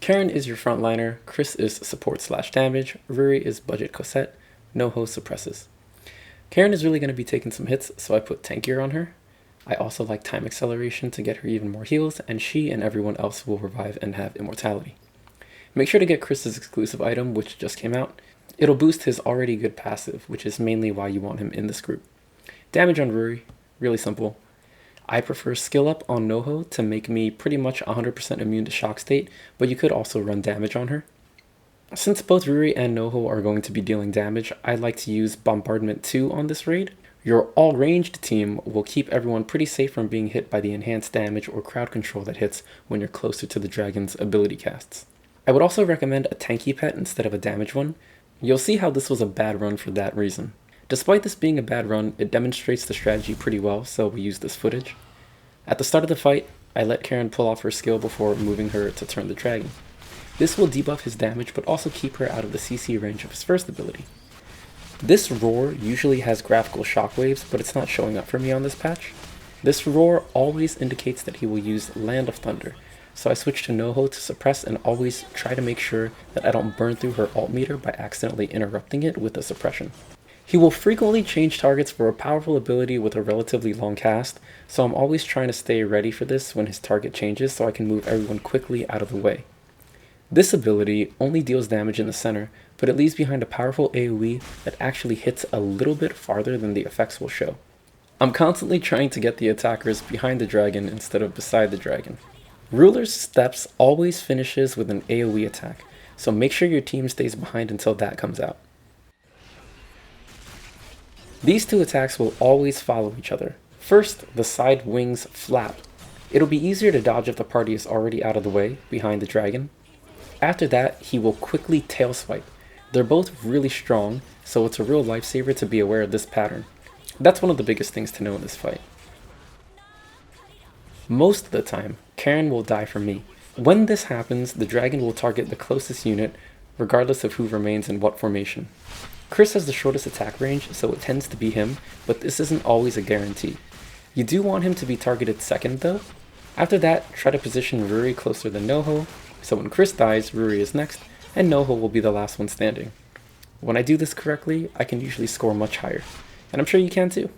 Karen is your frontliner, Chris is support slash damage, Ruri is budget Cosette, Noho suppresses. Karen is really going to be taking some hits, so I put tankier on her. I also like time acceleration to get her even more heals, and she and everyone else will revive and have immortality. Make sure to get Chris's exclusive item, which just came out. It'll boost his already good passive, which is mainly why you want him in this group. Damage on Ruri, really simple. I prefer skill up on Noho to make me pretty much 100% immune to shock state, but you could also run damage on her. Since both Ruri and Noho are going to be dealing damage, I like to use Bombardment 2 on this raid. Your all-ranged team will keep everyone pretty safe from being hit by the enhanced damage or crowd control that hits when you're closer to the dragon's ability casts. I would also recommend a tanky pet instead of a damage one. You'll see how this was a bad run for that reason. Despite this being a bad run, it demonstrates the strategy pretty well, so we use this footage. At the start of the fight, I let Karen pull off her skill before moving her to turn the dragon. This will debuff his damage, but also keep her out of the CC range of his first ability. This roar usually has graphical shockwaves, but it's not showing up for me on this patch. This roar always indicates that he will use Land of Thunder, so I switch to Noho to suppress and always try to make sure that I don't burn through her ult meter by accidentally interrupting it with a suppression. He will frequently change targets for a powerful ability with a relatively long cast, so I'm always trying to stay ready for this when his target changes so I can move everyone quickly out of the way. This ability only deals damage in the center, but it leaves behind a powerful AoE that actually hits a little bit farther than the effects will show. I'm constantly trying to get the attackers behind the dragon instead of beside the dragon. Ruler's Steps always finishes with an AoE attack, so make sure your team stays behind until that comes out. These two attacks will always follow each other. First, the side wings flap. It'll be easier to dodge if the party is already out of the way, behind the dragon. After that, he will quickly tail swipe. They're both really strong, so it's a real lifesaver to be aware of this pattern. That's one of the biggest things to know in this fight. Most of the time, Karen will die for me. When this happens, the dragon will target the closest unit, regardless of who remains in what formation. Chris has the shortest attack range, so it tends to be him, but this isn't always a guarantee. You do want him to be targeted second though. After that, try to position Ruri closer than Noho, so when Chris dies, Ruri is next, and Noho will be the last one standing. When I do this correctly, I can usually score much higher, and I'm sure you can too.